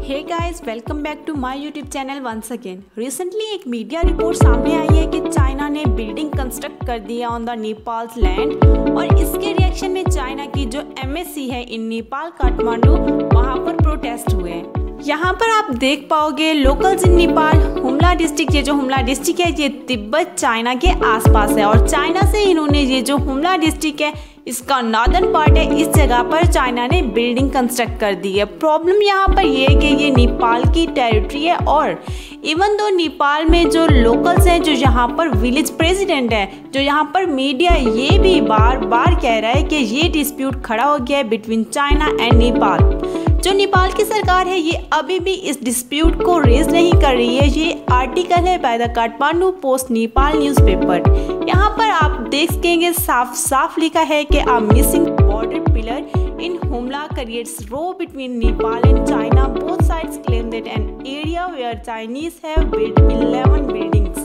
Hey guys, welcome back to my YouTube channel once again. Recently एक media report सामने आई है कि चाइना ने बिल्डिंग कंस्ट्रक्ट कर दी है ऑन द नेपाल्स लैंड, और इसके रिएक्शन में चाइना की जो एम्बेसी है इन नेपाल काठमांडू, वहां पर प्रोटेस्ट हुए हैं। यहाँ पर आप देख पाओगे लोकल्स इन नेपाल, हुमला डिस्ट्रिक्ट। ये जो हुमला डिस्ट्रिक्ट है ये तिब्बत चाइना के आसपास है, और चाइना से इन्होंने ये जो हुमला डिस्ट्रिक्ट है इसका नॉर्दर्न पार्ट है, इस जगह पर चाइना ने बिल्डिंग कंस्ट्रक्ट कर दी है। प्रॉब्लम यहाँ पर ये है कि ये नेपाल की टेरिटरी है, और इवन दो नेपाल में जो लोकल्स हैं, जो यहाँ पर विलेज प्रेसिडेंट है, जो यहाँ पर मीडिया ये भी बार बार कह रहा है कि ये डिस्प्यूट खड़ा हो गया है बिटवीन चाइना एंड नेपाल। जो नेपाल की सरकार है ये अभी भी इस डिस्प्यूट को रेज नहीं कर रही है। ये आर्टिकल है by the Kathmandu post Nepal newspaper. यहाँ पर आप देख सकेंगे साफ साफ लिखा है कि a missing border pillar in Humla creates row between Nepal and China. Both sides claim that an area where Chinese have built 11 buildings.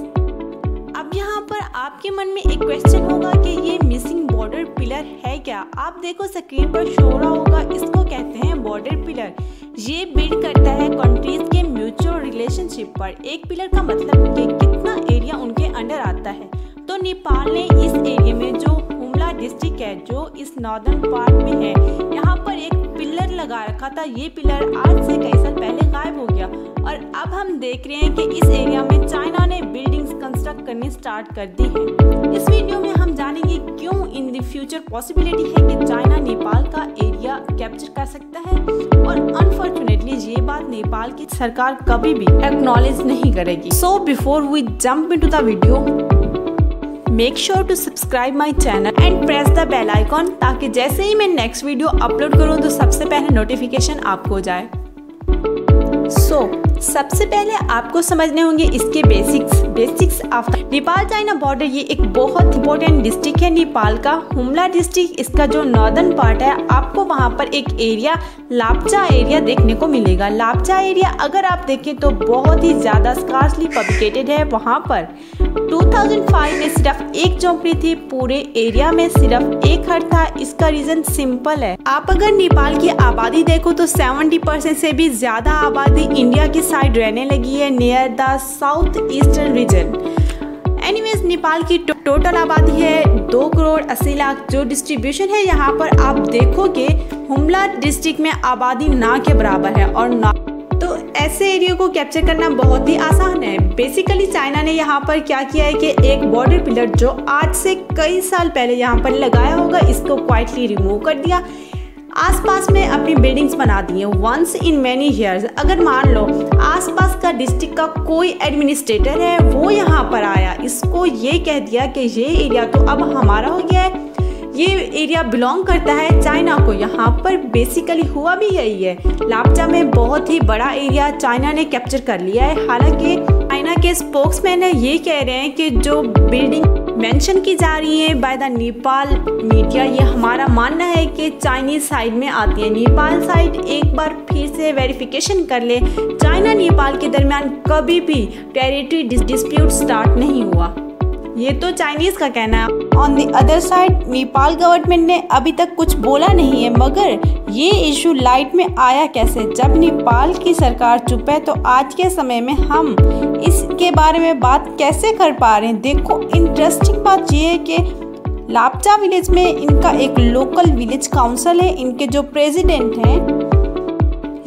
अब यहाँ पर आपके मन में एक क्वेश्चन होगा कि ये मिसिंग बॉर्डर पिलर है क्या। आप देखो स्क्रीन पर शो रहा होगा, इसको कहते हैं बॉर्डर पिलर। ये बिल्ड करता है कंट्रीज के म्यूचुअल रिलेशनशिप पर। एक पिलर का मतलब कि कितना एरिया उनके अंडर आता है। तो नेपाल ने इस एरिया में जो हुमला डिस्ट्रिक्ट है, जो इस नॉर्दर्न पार्ट में है, यहाँ पर एक पिलर लगा रखा था। ये पिलर आज से कई साल पहले गायब हो गया, और अब हम देख रहे हैं कि इस एरिया में चाइना ने बिल्डिंग्स कंस्ट्रक्ट करनी स्टार्ट कर दी है। इस वीडियो में हम जानेंगे क्यों इन द फ्यूचर पॉसिबिलिटी है कि चाइना नेपाल का एरिया कैप्चर कर सकता है, और अनफॉर्चुनेटली ये बात नेपाल की सरकार कभी भी एक्नॉलेज नहीं करेगी। So before we jump into the video, make sure to subscribe my channel and press the bell icon, ताकि जैसे ही मैं नेक्स्ट वीडियो अपलोड करूँ तो सबसे पहले नोटिफिकेशन आपको जाए। सबसे पहले आपको समझने होंगे इसके basics of Nepal China border. ये एक बहुत इंपॉर्टेंट डिस्ट्रिक्ट है नेपाल का, हुमला डिस्ट्रिक्ट। इसका जो नॉर्दर्न पार्ट है, आपको वहाँ पर एक एरिया लापचा एरिया देखने को मिलेगा। लापचा एरिया अगर आप देखें तो बहुत ही ज़्यादा स्कार्सली पब्लिकेटेड है। वहाँ पर 2005 में सिर्फ एक झोंपड़ी थी, पूरे एरिया में सिर्फ एक घर था। इसका रीज़न सिंपल है, आप अगर नेपाल की आबादी देखो तो 70% से भी ज़्यादा आबादी इंडिया की साइड रहने लगी है, near the south eastern region. Anyways Nepal की टोटल आबादी है 2 करोड़ 80 लाख। जो डिस्ट्रीब्यूशन है यहाँ पर आप देखोगे हुमला डिस्ट्रिक्ट में आबादी ना के बराबर है, और ना तो ऐसे एरिया को कैप्चर करना बहुत ही आसान है। बेसिकली चाइना ने यहाँ पर क्या किया है कि एक बॉर्डर पिलर जो आज से कई साल पहले यहाँ पर लगाया होगा, इसको क्वाइटली रिमूव कर दिया, आसपास में अपनी बिल्डिंग्स बना दी हैं। वंस इन मैनी ईयर्स अगर मान लो आसपास का डिस्ट्रिक्ट का कोई एडमिनिस्ट्रेटर है, वो यहाँ पर आया, इसको ये कह दिया कि ये एरिया तो अब हमारा हो गया है, ये एरिया बिलोंग करता है चाइना को। यहाँ पर बेसिकली हुआ भी यही है। लापचा में बहुत ही बड़ा एरिया चाइना ने कैप्चर कर लिया है। हालांकि चाइना के स्पोक्समैन है ये कह रहे हैं कि जो बिल्डिंग मेंशन की जा रही है बाय द नेपाल मीडिया, ये हमारा मानना है कि चाइनीज साइड में आती है। नेपाल साइड एक बार फिर से वेरिफिकेशन कर ले, चाइना नेपाल के दरमियान कभी भी टेरिटरी डिस्प्यूट स्टार्ट नहीं हुआ, ये तो चाइनीज का कहना है। On the other side Nepal government ने अभी तक कुछ बोला नहीं है, मगर ये इशू लाइट में आया कैसे, जब नेपाल की सरकार चुप है तो आज के समय में हम इसके बारे में बात कैसे कर पा रहे हैं। देखो इंटरेस्टिंग बात ये है कि लापचा विलेज में इनका एक लोकल विलेज काउंसिल है, इनके जो प्रेसिडेंट हैं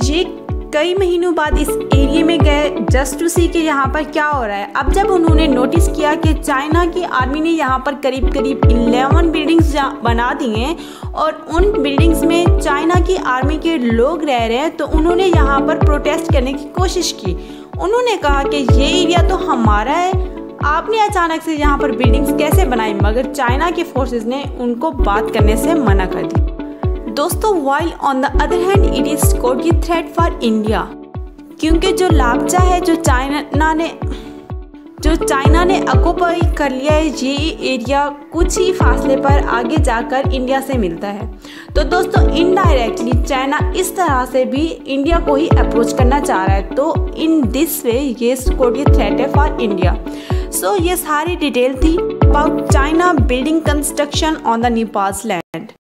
ये कई महीनों बाद इस एरिया में गए जस्ट टू सी कि यहाँ पर क्या हो रहा है। अब जब उन्होंने नोटिस किया कि चाइना की आर्मी ने यहाँ पर करीब 11 बिल्डिंग्स बना दी हैं, और उन बिल्डिंग्स में चाइना की आर्मी के लोग रह रहे हैं, तो उन्होंने यहाँ पर प्रोटेस्ट करने की कोशिश की। उन्होंने कहा कि ये एरिया तो हमारा है, आपने अचानक से यहाँ पर बिल्डिंग्स कैसे बनाई, मगर चाइना के फोर्सेस ने उनको बात करने से मना कर दी। दोस्तों, while on the other hand it is Scotty threat for India, क्योंकि जो लापचा है जो चाइना ने ऑक्युपाई कर लिया है, ये एरिया कुछ ही फासले पर आगे जाकर इंडिया से मिलता है। तो दोस्तों इनडायरेक्टली चाइना इस तरह से भी इंडिया को ही अप्रोच करना चाह रहा है, तो इन दिस वे ये स्कॉटी थ्रेट है फॉर इंडिया। सो ये सारी डिटेल थी about China building construction on the Nepals land.